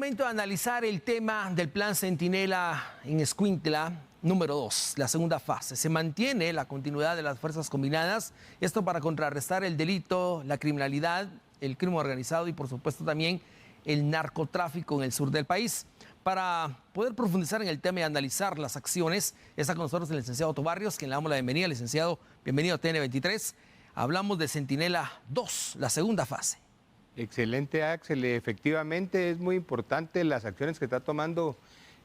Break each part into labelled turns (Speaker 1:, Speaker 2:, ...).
Speaker 1: momento de analizar el tema del plan Centinela en Escuintla número 2, la segunda fase. Se mantiene la continuidad de las fuerzas combinadas, esto para contrarrestar el delito, la criminalidad, el crimen organizado y por supuesto también el narcotráfico en el sur del país. Para poder profundizar en el tema y analizar las acciones, está con nosotros el licenciado Otto Barrios, quien le damos la bienvenida. Licenciado, bienvenido a TN23. Hablamos de Centinela 2, la segunda fase.
Speaker 2: Excelente, Axel. Efectivamente es muy importante las acciones que está tomando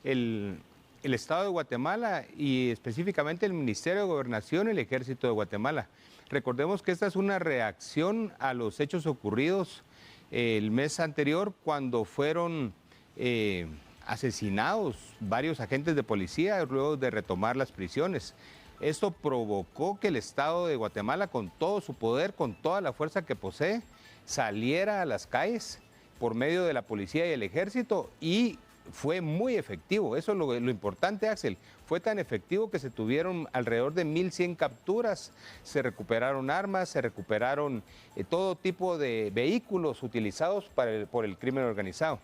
Speaker 2: el Estado de Guatemala y específicamente el Ministerio de Gobernación y el Ejército de Guatemala. Recordemos que esta es una reacción a los hechos ocurridos el mes anterior cuando fueron asesinados varios agentes de policía luego de retomar las prisiones. Esto provocó que el Estado de Guatemala, con todo su poder, con toda la fuerza que posee, saliera a las calles por medio de la policía y el ejército y fue muy efectivo. Eso es lo importante, Axel. Fue tan efectivo que se tuvieron alrededor de 1.100 capturas, se recuperaron armas, se recuperaron todo tipo de vehículos utilizados por el crimen organizado.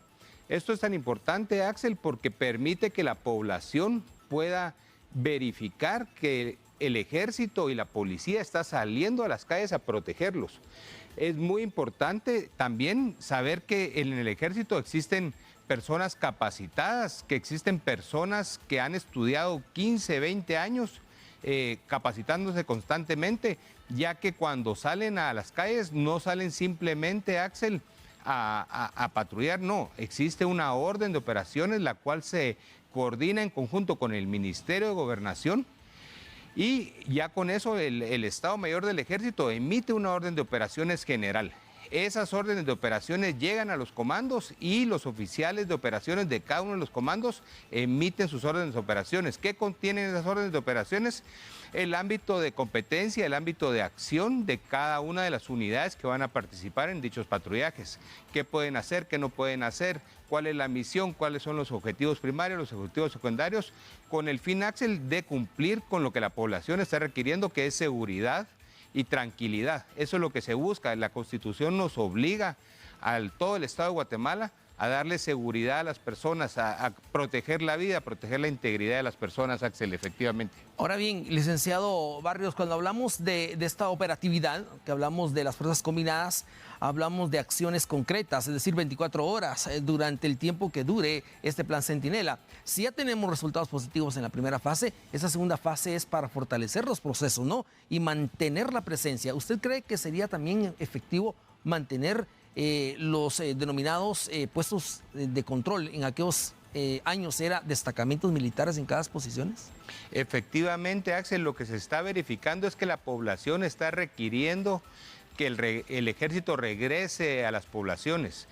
Speaker 2: Esto es tan importante, Axel, porque permite que la población pueda verificar que el ejército y la policía está saliendo a las calles a protegerlos. Es muy importante también saber que en el ejército existen personas capacitadas, que existen personas que han estudiado 15, 20 años capacitándose constantemente, ya que cuando salen a las calles no salen simplemente, Axel, a patrullar, no, existe una orden de operaciones la cual se coordina en conjunto con el Ministerio de Gobernación y ya con eso el Estado Mayor del Ejército emite una orden de operaciones general. Esas órdenes de operaciones llegan a los comandos y los oficiales de operaciones de cada uno de los comandos emiten sus órdenes de operaciones. ¿Qué contienen esas órdenes de operaciones? El ámbito de competencia, el ámbito de acción de cada una de las unidades que van a participar en dichos patrullajes. ¿Qué pueden hacer, qué no pueden hacer? ¿Cuál es la misión? ¿Cuáles son los objetivos primarios, los objetivos secundarios? Con el fin, Axel, de cumplir con lo que la población está requiriendo, que es seguridad y tranquilidad. Eso es lo que se busca. La Constitución nos obliga a todo el Estado de Guatemala a darle seguridad a las personas, a proteger la vida, a proteger la integridad de las personas, Axel, efectivamente.
Speaker 1: Ahora bien, licenciado Barrios, cuando hablamos de esta operatividad, que hablamos de las fuerzas combinadas, hablamos de acciones concretas, es decir, 24 horas durante el tiempo que dure este plan Centinela. Si ya tenemos resultados positivos en la primera fase, esa segunda fase es para fortalecer los procesos, ¿no? Y mantener la presencia. ¿Usted cree que sería también efectivo mantener los denominados puestos de control en aquellos años era destacamentos militares en cada posiciones?
Speaker 2: Efectivamente, Axel, lo que se está verificando es que la población está requiriendo que el ejército regrese a las poblaciones.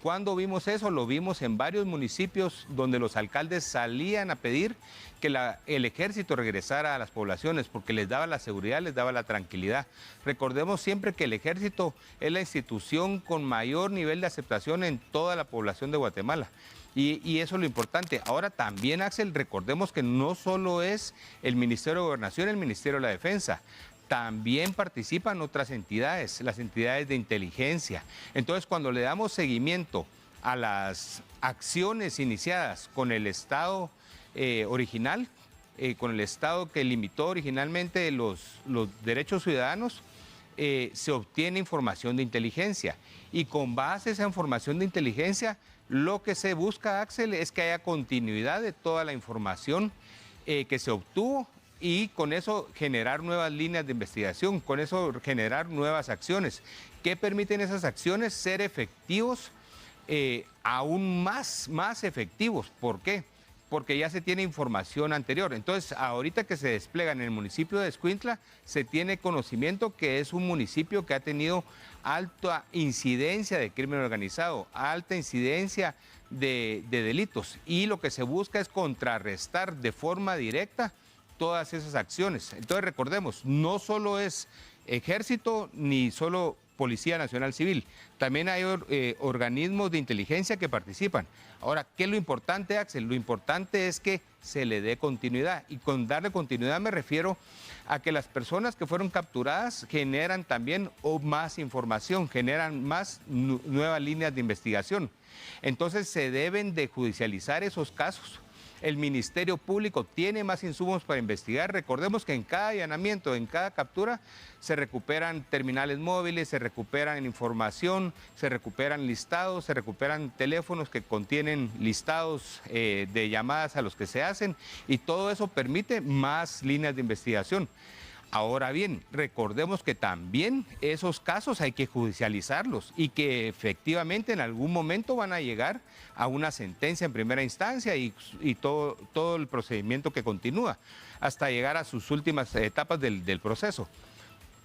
Speaker 2: ¿Cuándo vimos eso? Lo vimos en varios municipios donde los alcaldes salían a pedir que el ejército regresara a las poblaciones porque les daba la seguridad, les daba la tranquilidad. Recordemos siempre que el ejército es la institución con mayor nivel de aceptación en toda la población de Guatemala. Y eso es lo importante. Ahora también, Axel, recordemos que no solo es el Ministerio de Gobernación, el Ministerio de la Defensa. También participan otras entidades, las entidades de inteligencia. Entonces, cuando le damos seguimiento a las acciones iniciadas con el Estado original, con el Estado que limitó originalmente los derechos ciudadanos, se obtiene información de inteligencia. Y con base a esa información de inteligencia, lo que se busca, Axel, es que haya continuidad de toda la información que se obtuvo y con eso generar nuevas líneas de investigación, con eso generar nuevas acciones. ¿Qué permiten esas acciones? Ser efectivos, aún más efectivos. ¿Por qué? Porque ya se tiene información anterior. Entonces, ahorita que se despliega en el municipio de Escuintla, se tiene conocimiento que es un municipio que ha tenido alta incidencia de crimen organizado, alta incidencia de delitos. Y lo que se busca es contrarrestar de forma directa todas esas acciones. Entonces recordemos, no solo es ejército ni solo Policía Nacional Civil. También hay organismos de inteligencia que participan. Ahora, ¿qué es lo importante, Axel? Lo importante es que se le dé continuidad. Y con darle continuidad me refiero a que las personas que fueron capturadas generan también más información, generan más nuevas líneas de investigación. Entonces se deben de judicializar esos casos. El Ministerio Público tiene más insumos para investigar. Recordemos que en cada allanamiento, en cada captura, se recuperan terminales móviles, se recuperan información, se recuperan listados, se recuperan teléfonos que contienen listados de llamadas a los que se hacen, y todo eso permite más líneas de investigación. Ahora bien, recordemos que también esos casos hay que judicializarlos y que efectivamente en algún momento van a llegar a una sentencia en primera instancia y todo el procedimiento que continúa hasta llegar a sus últimas etapas del proceso.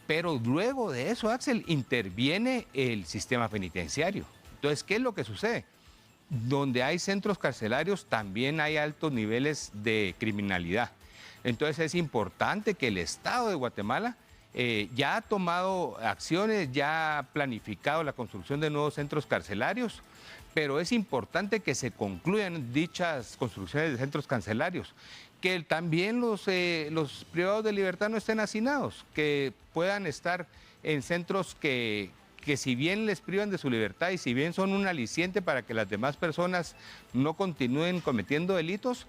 Speaker 2: Pero luego de eso, Axel, interviene el sistema penitenciario. Entonces, ¿qué es lo que sucede? Donde hay centros carcelarios también hay altos niveles de criminalidad. Entonces es importante que el Estado de Guatemala ya ha tomado acciones, ya ha planificado la construcción de nuevos centros carcelarios, pero es importante que se concluyan dichas construcciones de centros carcelarios, que también los privados de libertad no estén hacinados, que puedan estar en centros que si bien les privan de su libertad y si bien son un aliciente para que las demás personas no continúen cometiendo delitos,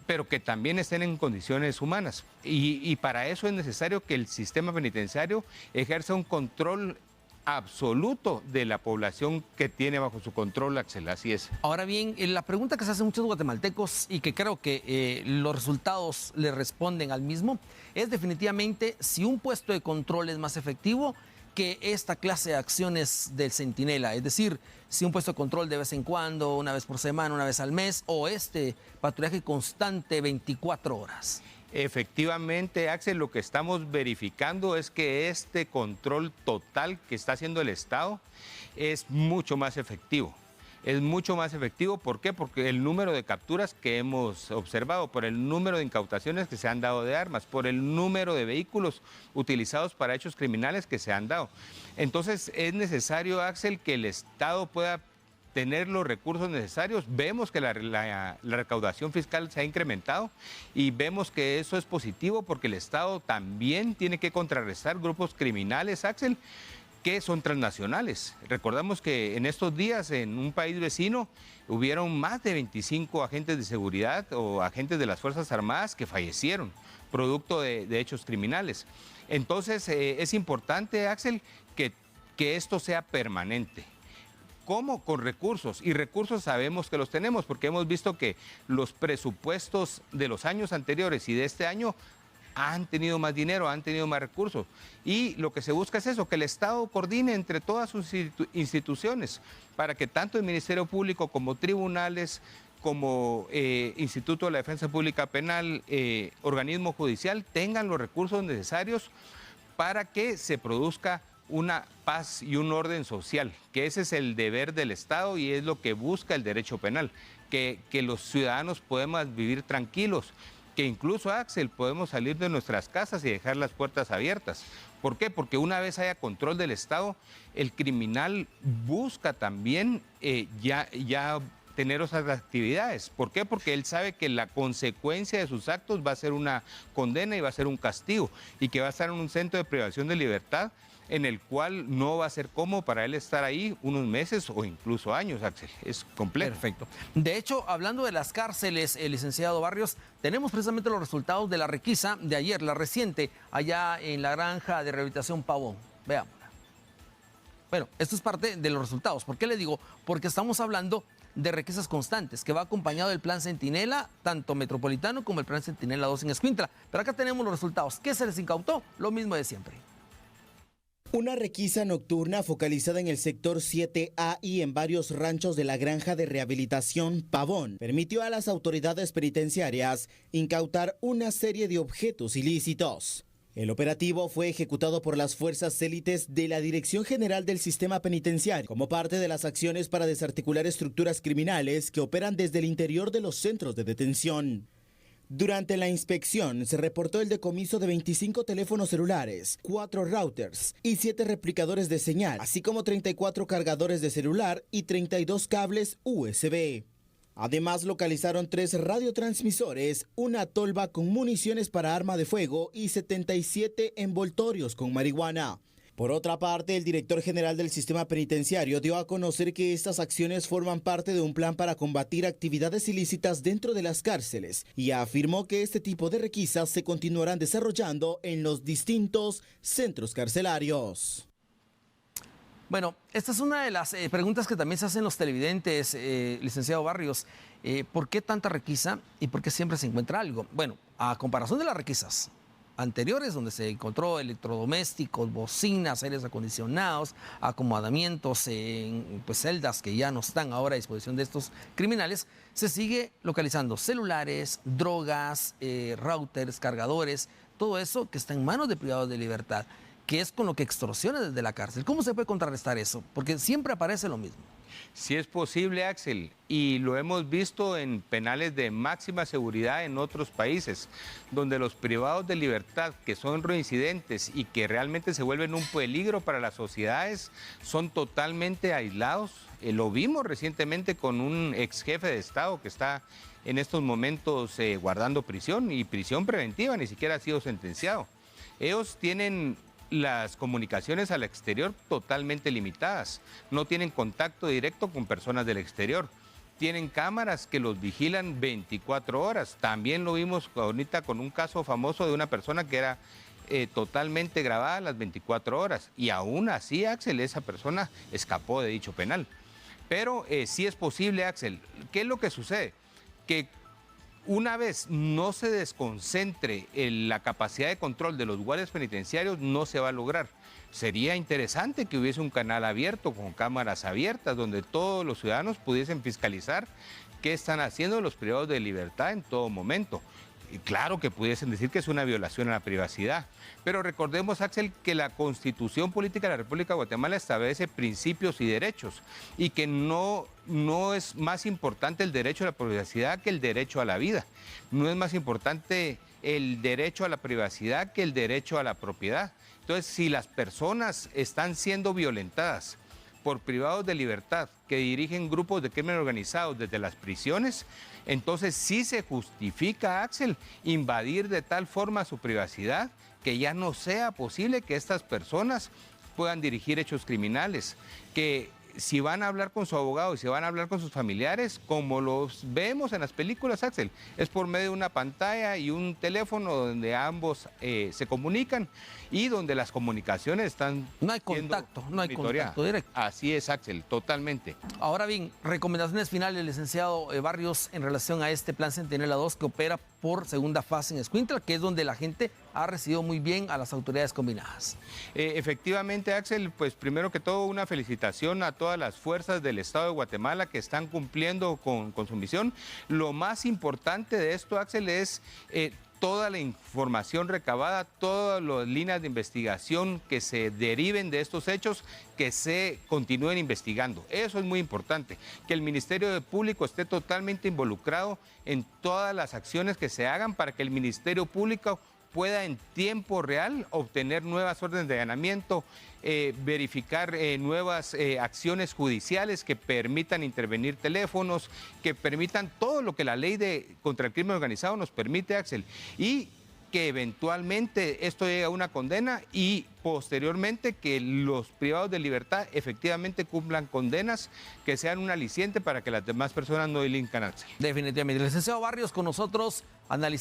Speaker 2: pero que también estén en condiciones humanas. Y para eso es necesario que el sistema penitenciario ejerza un control absoluto de la población que tiene bajo su control, Axel, así es.
Speaker 1: Ahora bien, la pregunta que se hacen muchos guatemaltecos y que creo que los resultados le responden al mismo, es definitivamente si un puesto de control es más efectivo que esta clase de acciones del centinela, es decir, si un puesto de control de vez en cuando, una vez por semana, una vez al mes, o este patrullaje constante 24 horas.
Speaker 2: Efectivamente, Axel, lo que estamos verificando es que este control total que está haciendo el Estado es mucho más efectivo. Es mucho más efectivo, ¿por qué? Porque el número de capturas que hemos observado, por el número de incautaciones que se han dado de armas, por el número de vehículos utilizados para hechos criminales que se han dado. Entonces es necesario, Axel, que el Estado pueda tener los recursos necesarios. Vemos que la recaudación fiscal se ha incrementado y vemos que eso es positivo porque el Estado también tiene que contrarrestar grupos criminales, Axel, que son transnacionales. Recordamos que en estos días en un país vecino hubieron más de 25 agentes de seguridad o agentes de las Fuerzas Armadas que fallecieron producto de hechos criminales. Entonces es importante, Axel, que esto sea permanente. ¿Cómo? Con recursos. Y recursos sabemos que los tenemos porque hemos visto que los presupuestos de los años anteriores y de este año han tenido más dinero, han tenido más recursos. Y lo que se busca es eso, que el Estado coordine entre todas sus instituciones para que tanto el Ministerio Público como tribunales, como Instituto de la Defensa Pública Penal, organismo judicial, tengan los recursos necesarios para que se produzca una paz y un orden social, que ese es el deber del Estado y es lo que busca el derecho penal, que los ciudadanos podamos vivir tranquilos, que incluso, Axel, podemos salir de nuestras casas y dejar las puertas abiertas. ¿Por qué? Porque una vez haya control del Estado, el criminal busca también ya tener esas actividades. ¿Por qué? Porque él sabe que la consecuencia de sus actos va a ser una condena y va a ser un castigo y que va a estar en un centro de privación de libertad en el cual no va a ser cómodo para él estar ahí unos meses o incluso años, Axel. Es complejo.
Speaker 1: Perfecto. De hecho, hablando de las cárceles, licenciado Barrios, tenemos precisamente los resultados de la requisa de ayer, la reciente, allá en la granja de rehabilitación Pavón. Veámosla. Bueno, esto es parte de los resultados. ¿Por qué le digo? Porque estamos hablando de requisas constantes, que va acompañado del plan Centinela, tanto metropolitano como el plan Centinela 2 en Escuintla. Pero acá tenemos los resultados. ¿Qué se les incautó? Lo mismo de siempre.
Speaker 3: Una requisa nocturna focalizada en el sector 7A y en varios ranchos de la granja de rehabilitación Pavón permitió a las autoridades penitenciarias incautar una serie de objetos ilícitos. El operativo fue ejecutado por las fuerzas élites de la Dirección General del Sistema Penitenciario como parte de las acciones para desarticular estructuras criminales que operan desde el interior de los centros de detención. Durante la inspección se reportó el decomiso de 25 teléfonos celulares, 4 routers y 7 replicadores de señal, así como 34 cargadores de celular y 32 cables USB. Además, localizaron 3 radiotransmisores, una tolva con municiones para arma de fuego y 77 envoltorios con marihuana. Por otra parte, el director general del sistema penitenciario dio a conocer que estas acciones forman parte de un plan para combatir actividades ilícitas dentro de las cárceles y afirmó que este tipo de requisas se continuarán desarrollando en los distintos centros carcelarios.
Speaker 1: Bueno, esta es una de las preguntas que también se hacen los televidentes, licenciado Barrios. ¿Por qué tanta requisa y por qué siempre se encuentra algo? Bueno, a comparación de las requisas anteriores, donde se encontró electrodomésticos, bocinas, aires acondicionados, acomodamientos en celdas que ya no están ahora a disposición de estos criminales, se sigue localizando celulares, drogas, routers, cargadores, todo eso que está en manos de privados de libertad, que es con lo que extorsiona desde la cárcel. ¿Cómo se puede contrarrestar eso? Porque siempre aparece lo mismo.
Speaker 2: Sí es posible, Axel, y lo hemos visto en penales de máxima seguridad en otros países, donde los privados de libertad que son reincidentes y que realmente se vuelven un peligro para las sociedades son totalmente aislados. Lo vimos recientemente con un ex jefe de Estado que está en estos momentos guardando prisión, y prisión preventiva, ni siquiera ha sido sentenciado. Ellos tienen las comunicaciones al exterior totalmente limitadas, no tienen contacto directo con personas del exterior, tienen cámaras que los vigilan 24 horas. También lo vimos ahorita con un caso famoso de una persona que era totalmente grabada a las 24 horas, y aún así, Axel, esa persona escapó de dicho penal. Pero sí es posible, Axel. ¿Qué es lo que sucede? Que una vez no se desconcentre la capacidad de control de los guardias penitenciarios, no se va a lograr. Sería interesante que hubiese un canal abierto con cámaras abiertas donde todos los ciudadanos pudiesen fiscalizar qué están haciendo los privados de libertad en todo momento. Y claro que pudiesen decir que es una violación a la privacidad, pero recordemos, Axel, que la Constitución Política de la República de Guatemala establece principios y derechos, y que no es más importante el derecho a la privacidad que el derecho a la vida. No es más importante el derecho a la privacidad que el derecho a la propiedad. Entonces, si las personas están siendo violentadas por privados de libertad que dirigen grupos de crimen organizado desde las prisiones, entonces sí se justifica, Axel, invadir de tal forma su privacidad que ya no sea posible que estas personas puedan dirigir hechos criminales, que si van a hablar con su abogado y si van a hablar con sus familiares, como los vemos en las películas, Axel, es por medio de una pantalla y un teléfono donde ambos se comunican y donde las comunicaciones están...
Speaker 1: No hay contacto, no hay contacto directo.
Speaker 2: Así es, Axel, totalmente.
Speaker 1: Ahora bien, recomendaciones finales, licenciado Barrios, en relación a este plan Centinela 2 que opera por segunda fase en Escuintla, que es donde la gente ha recibido muy bien a las autoridades combinadas.
Speaker 2: Efectivamente, Axel, pues primero que todo una felicitación a todas las fuerzas del Estado de Guatemala que están cumpliendo con su misión. Lo más importante de esto, Axel, es toda la información recabada, todas las líneas de investigación que se deriven de estos hechos, que se continúen investigando. Eso es muy importante, que el Ministerio Público esté totalmente involucrado en todas las acciones que se hagan para que el Ministerio Público pueda en tiempo real obtener nuevas órdenes de allanamiento, verificar nuevas acciones judiciales que permitan intervenir teléfonos, que permitan todo lo que la ley contra el crimen organizado nos permite, Axel, y que eventualmente esto llegue a una condena y posteriormente que los privados de libertad efectivamente cumplan condenas que sean un aliciente para que las demás personas no delincan, Axel.
Speaker 1: Definitivamente. El licenciado Barrios con nosotros analizando